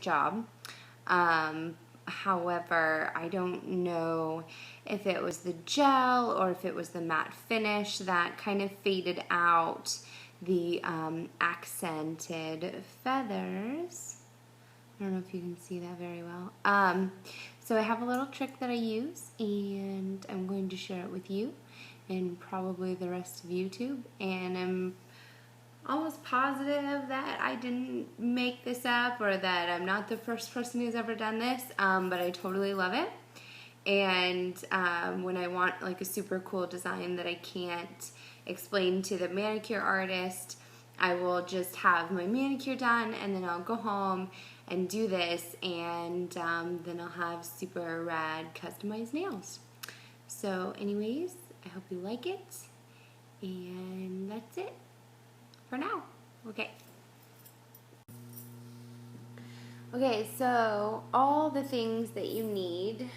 job. However, I don't know if it was the gel or if it was the matte finish that kind of faded out the accented feathers. I don't know if you can see that very well. So I have a little trick that I use, and I'm going to share it with you and probably the rest of YouTube. And I'm almost positive that I didn't make this up or that I'm not the first person who's ever done this, but I totally love it. And when I want like a super cool design that I can't explain to the manicure artist, I will just have my manicure done, and then I'll go home and do this, and then I'll have super rad customized nails. So anyways, I hope you like it, and that's it for now. Okay. Okay, so all the things that you need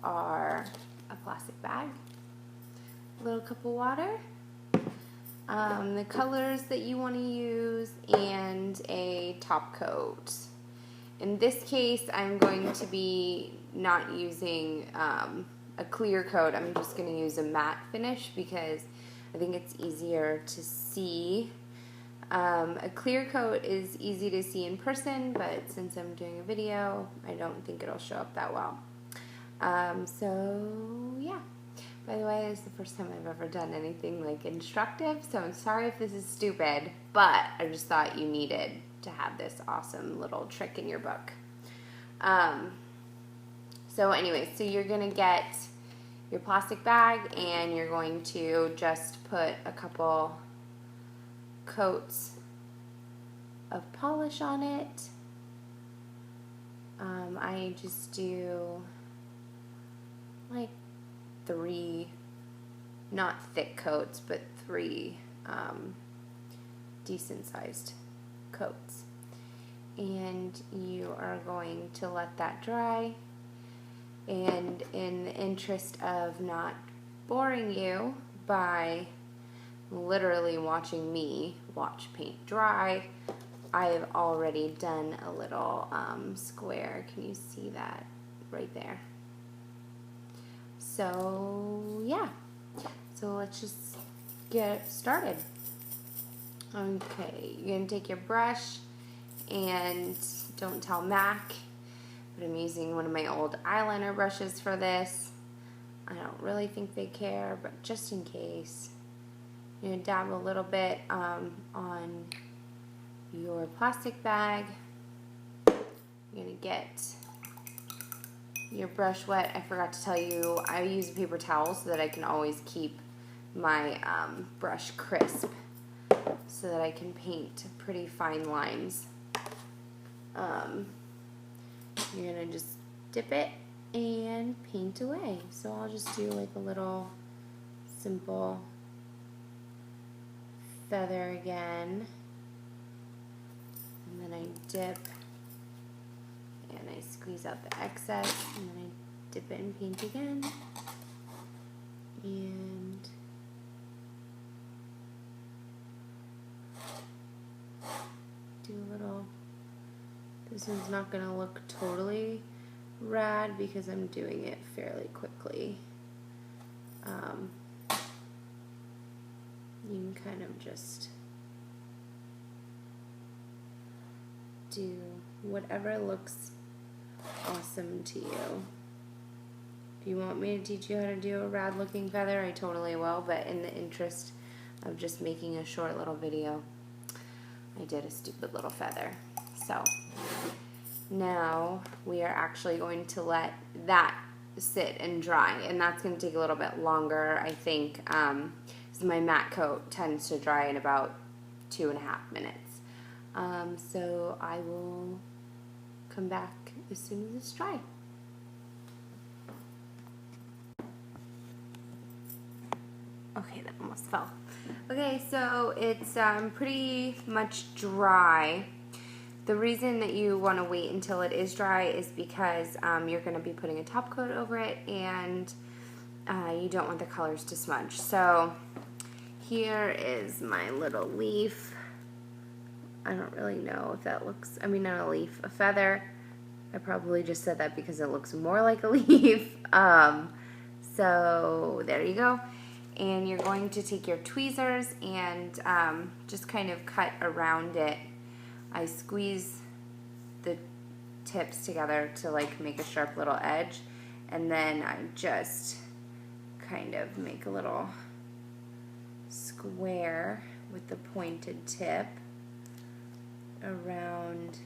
are a plastic bag, a little cup of water, the colors that you want to use, and a top coat. In this case, I'm going to be not using a clear coat. I'm just going to use a matte finish because I think it's easier to see. A clear coat is easy to see in person, but since I'm doing a video, I don't think it'll show up that well. So yeah. By the way, this is the first time I've ever done anything like instructive, so I'm sorry if this is stupid, but I just thought you needed to have this awesome little trick in your book. So anyway, so you're going to get your plastic bag, and you're going to just put a couple coats of polish on it. I just do like 3, not thick coats, but 3 decent sized coats. And you are going to let that dry. And in the interest of not boring you by literally watching me watch paint dry, I have already done a little square. Can you see that right there? So yeah, so let's just get started. Okay, you're going to take your brush, and don't tell Mac, but I'm using one of my old eyeliner brushes for this. I don't really think they care, but just in case, you're going to dab a little bit on your plastic bag. You're going to get your brush wet. I forgot to tell you, I use a paper towel so that I can always keep my brush crisp so that I can paint pretty fine lines. You're going to just dip it and paint away. So I'll just do like a little simple feather again. And then I dip and I squeeze out the excess, and then I dip it and paint again. And do a little, this one's not going to look totally rad because I'm doing it fairly quickly. You can kind of just do whatever looks awesome to you. If you want me to teach you how to do a rad looking feather, I totally will, but in the interest of just making a short little video, I did a stupid little feather. So now we are actually going to let that sit and dry, and that's going to take a little bit longer, I think, because my matte coat tends to dry in about 2.5 minutes. So I will come back as soon as it's dry. Okay, that almost fell. Okay, so it's pretty much dry. The reason that you want to wait until it is dry is because you're going to be putting a top coat over it, and you don't want the colors to smudge. So here is my little leaf I don't really know if that looks, I mean, not a leaf, a feather. I probably just said that because it looks more like a leaf. So there you go. And you're going to take your tweezers and just kind of cut around it. I squeeze the tips together to like make a sharp little edge, and then I just kind of make a little square with the pointed tip around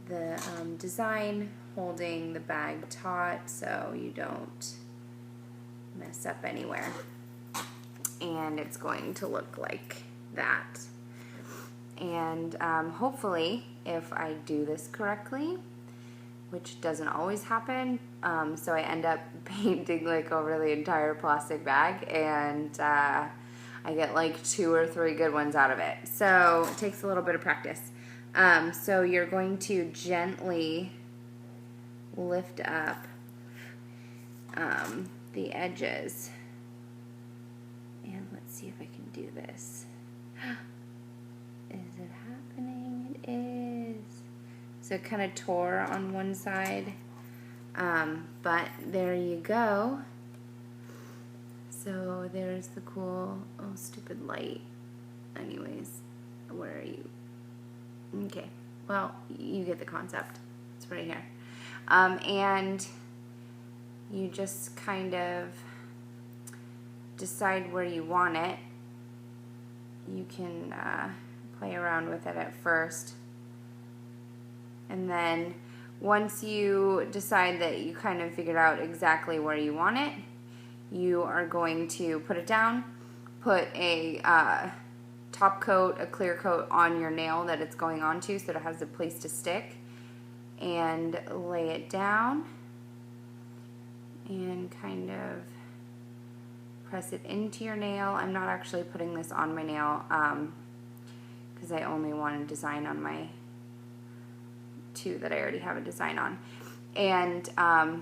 the design, holding the bag taut so you don't mess up anywhere. And it's going to look like that. And hopefully, if I do this correctly, which doesn't always happen, so I end up painting like over the entire plastic bag, and I get like 2 or 3 good ones out of it. So it takes a little bit of practice. So you're going to gently lift up the edges. And let's see if I can do this. Is it happening? It is. So it kind of tore on one side. But there you go. So there's the cool, oh, stupid light. Anyways, where are you? Okay, well, you get the concept. It's right here. And you just kind of decide where you want it. You can play around with it at first. And then once you decide that you kind of figured out exactly where you want it, you are going to put it down, put a top coat, a clear coat on your nail that it's going onto so that it has a place to stick, and lay it down and kind of press it into your nail. I'm not actually putting this on my nail because I only want a design on my 2 that I already have a design on. And I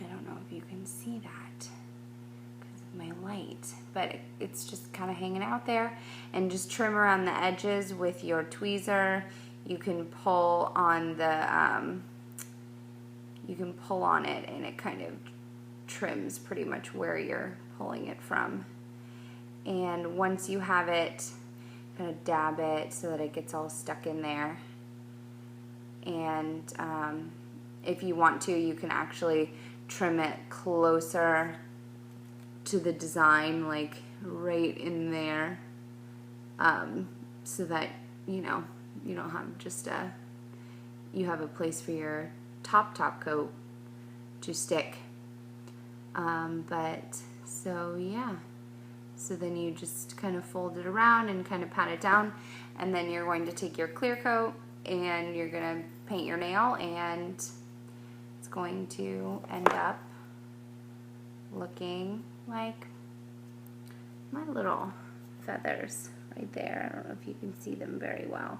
don't know if you can see that because of my light, but it's just kind of hanging out there. And just trim around the edges with your tweezer. You can pull on the you can pull on it, and it kind of trims pretty much where you're pulling it from. And once you have it, kind of dab it so that it gets all stuck in there. And if you want to, you can actually trim it closer to the design, like right in there, so that you know you don't have just you have a place for your top coat to stick. But so yeah, so then you just kind of fold it around and kind of pat it down, and then you're going to take your clear coat and you're gonna paint your nail, and it's going to end up looking like my little feathers right there. I don't know if you can see them very well,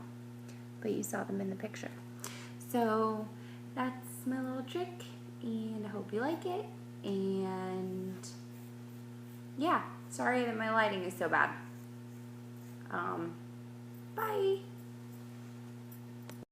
but you saw them in the picture. So that's my little trick, and I hope you like it. And yeah, sorry that my lighting is so bad. Bye.